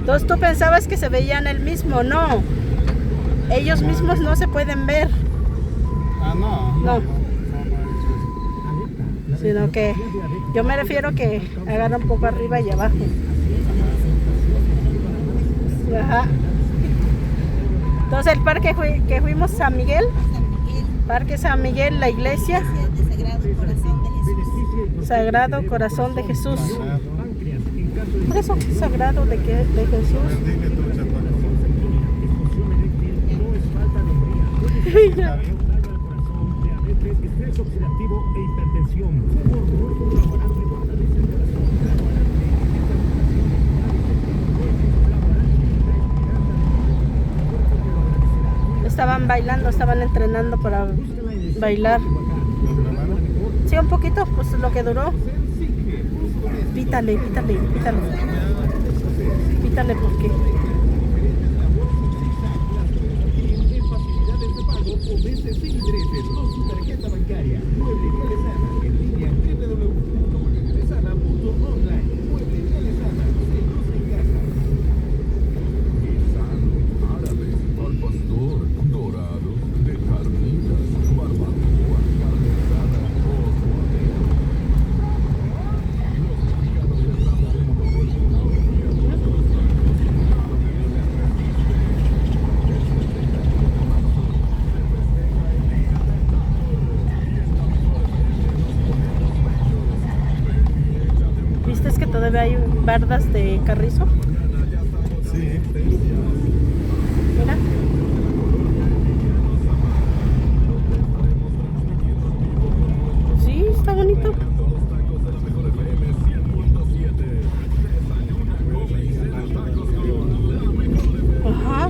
Entonces tú pensabas que se veían el mismo, no. Ellos mismos no se pueden ver. Ah, no. Sino que yo me refiero que hagan un poco arriba y abajo. Ajá. Entonces el parque que fuimos San Miguel, Parque San Miguel, la iglesia Sagrado Corazón de Jesús. Por eso, Sagrado de Jesús. Estaban bailando, estaban entrenando para bailar. Sí, un poquito, pues lo que duró. Pítale porque todavía hay bardas de carrizo. Sí. Mira. Sí, está bonito. Ajá.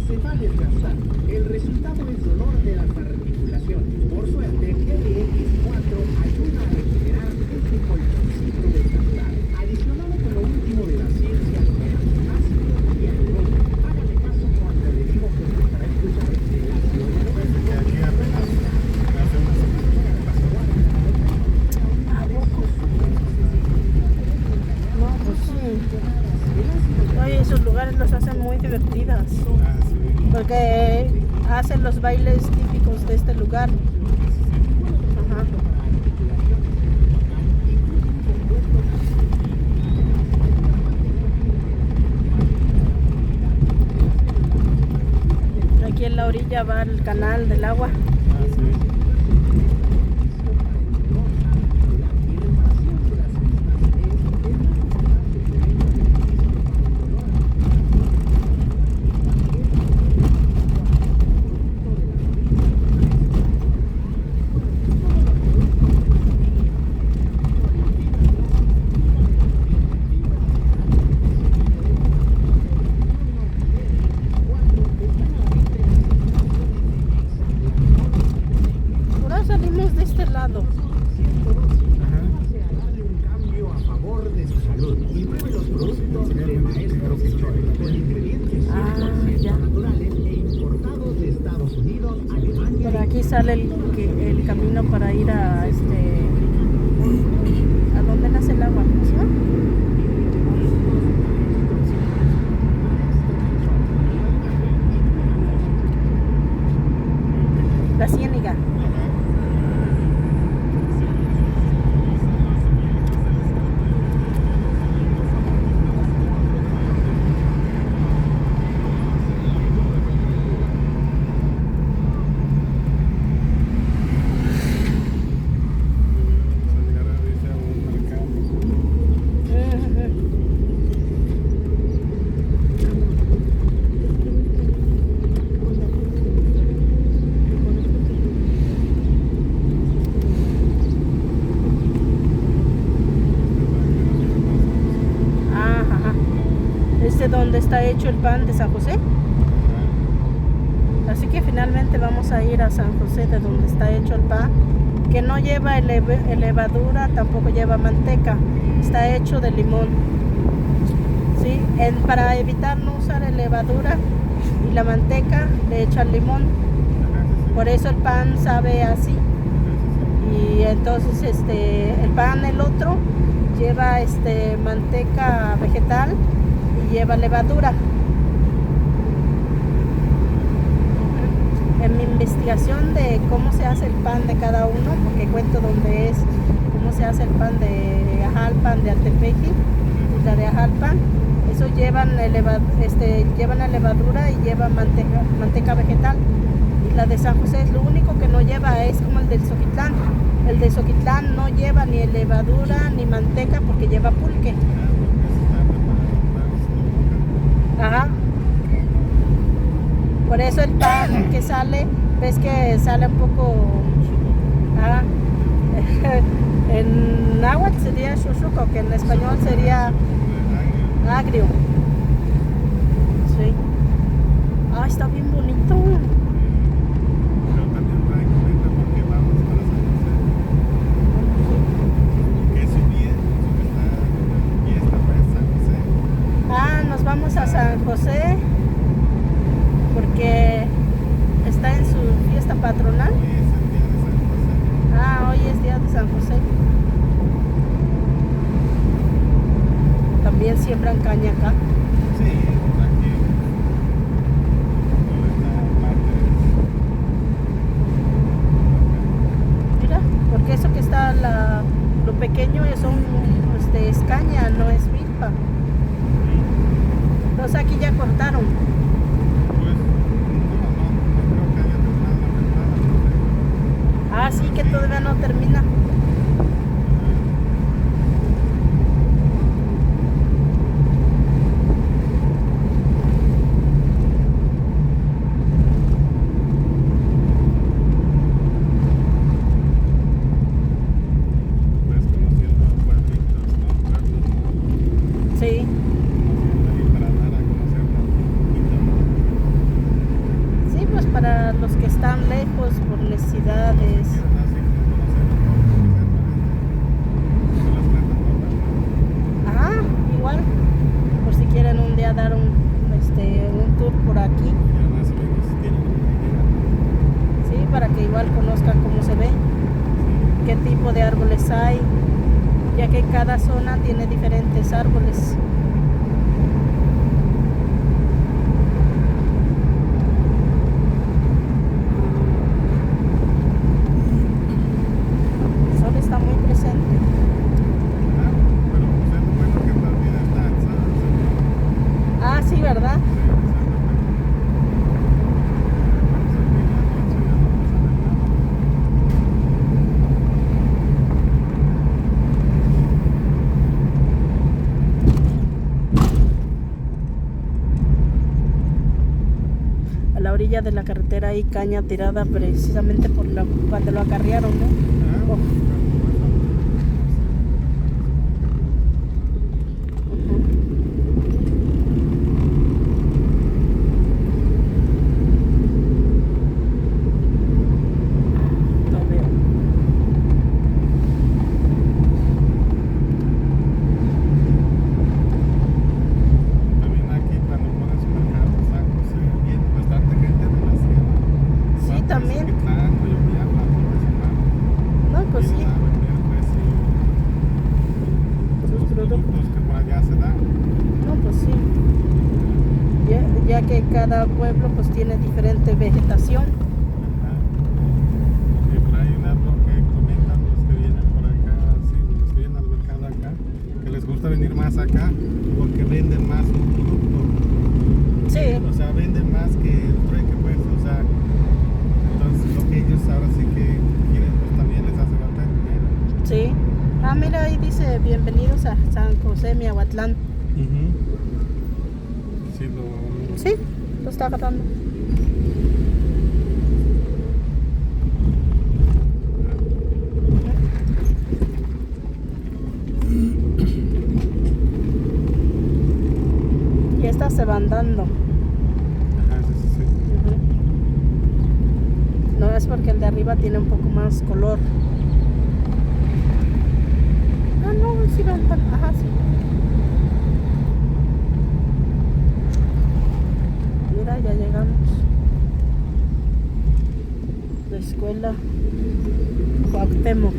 Se va desgastando. El resultado es dolor de las articulaciones. Por suerte, LX4 ayuda a recuperar este colchoncito desgastado, adicionado con lo último de la ciencia nuclear, ácido hialurónico. Hágale caso cuando le digo que para escuchar Aquí apenas hace una No, pues sí. Oye, esos lugares los hacen muy divertidas. Porque hacen los bailes típicos de este lugar. Ajá. Aquí en la orilla va el canal del agua. Salimos de este lado. un cambio a favor de su salud y pruebe los productos de Maestro Pichón con ingredientes 100% naturales e importados de Estados Unidos, Alemania. Por aquí sale el camino para ir a ¿a dónde nace el agua? ¿Sí? La Ciénega. está hecho el pan de San José. Así que finalmente vamos a ir a San José, de donde está hecho el pan, que no lleva levadura, tampoco lleva manteca, está hecho de limón. ¿Sí? Para evitar no usar levadura y la manteca, le echan limón. Por eso el pan sabe así. Y entonces el pan, el otro, lleva manteca vegetal y lleva levadura. En mi investigación de cómo se hace el pan de cada uno, porque cuento dónde es, cómo se hace el pan de Ajalpan, de Altepeji, la de Ajalpan, eso llevan levadura y llevan manteca vegetal. Y la de San José es lo único que no lleva, es como el del Xoquitlán. El de Xoquitlán no lleva ni levadura ni manteca porque lleva pulque. Ajá. Por eso el pan que sale, ves que sale un poco, en náhuatl sería xuxuco, que en español sería agrio. Sí. Ah, está bien bonito. Pero también trae comida porque vamos para San José. Que es bien, y esta fue San José. Nos vamos a San José porque está en su fiesta patronal. Hoy es el día de San José. Hoy es día de San José. También siembran caña acá. Sí, aquí. Toda esta parte Mira, porque eso que está lo pequeño es caña, no es milpa. Entonces aquí ya cortaron. pues, no creo que haya terminado la temporada. Sí, que todavía no termina. Pues conociendo pueblitos, ¿no? Pueblos, Sí. conociendo ahí para dar a conocer un poquito, ¿no? Sí, pues para los que están lejos por necesidades. Quieren así como conocer un poco, que se las cuentan todas, ¿no? Igual, por si quieren un día dar un tour por aquí. Y ya más o menos tienen una idea, ¿no? Sí, para que igual conozcan cómo se ve, qué tipo de árboles hay, ya que cada zona tiene diferentes árboles. El sol está muy presente. Pero pues es lo bueno que también está alzada, Sí, ¿verdad? A la orilla de la carretera hay caña tirada precisamente cuando lo acarrearon, ¿no? No veo. También aquí cuando ponen su mercado San José, viene bastante gente de la sierra. Sí, también. No, pues sí. Vienen a vender pues Sus los productos. productos que por allá se dan. No, pues sí. Ya que cada pueblo pues tiene diferente vegetación. Ajá. Y por ahí un árbol que comentan los que vienen por acá, sí, los que vienen al mercado acá, que les gusta venir más acá porque venden más un producto. Sí. O sea, venden más que el trueque, pues, o sea, entonces lo que ellos ahora sí que quieren, pues también les hace falta dinero. Sí. Mira, ahí dice bienvenidos a San José Miahuatlán. Sí, Sí, lo está agarrando. Y Y estas se van dando. Ajá, sí, sí, sí. Ujú. No es porque el de arriba tiene un poco más color. Ah, no, sí van tan. Ajá, sí. Mira, ya llegamos. La escuela Cuauhtémoc.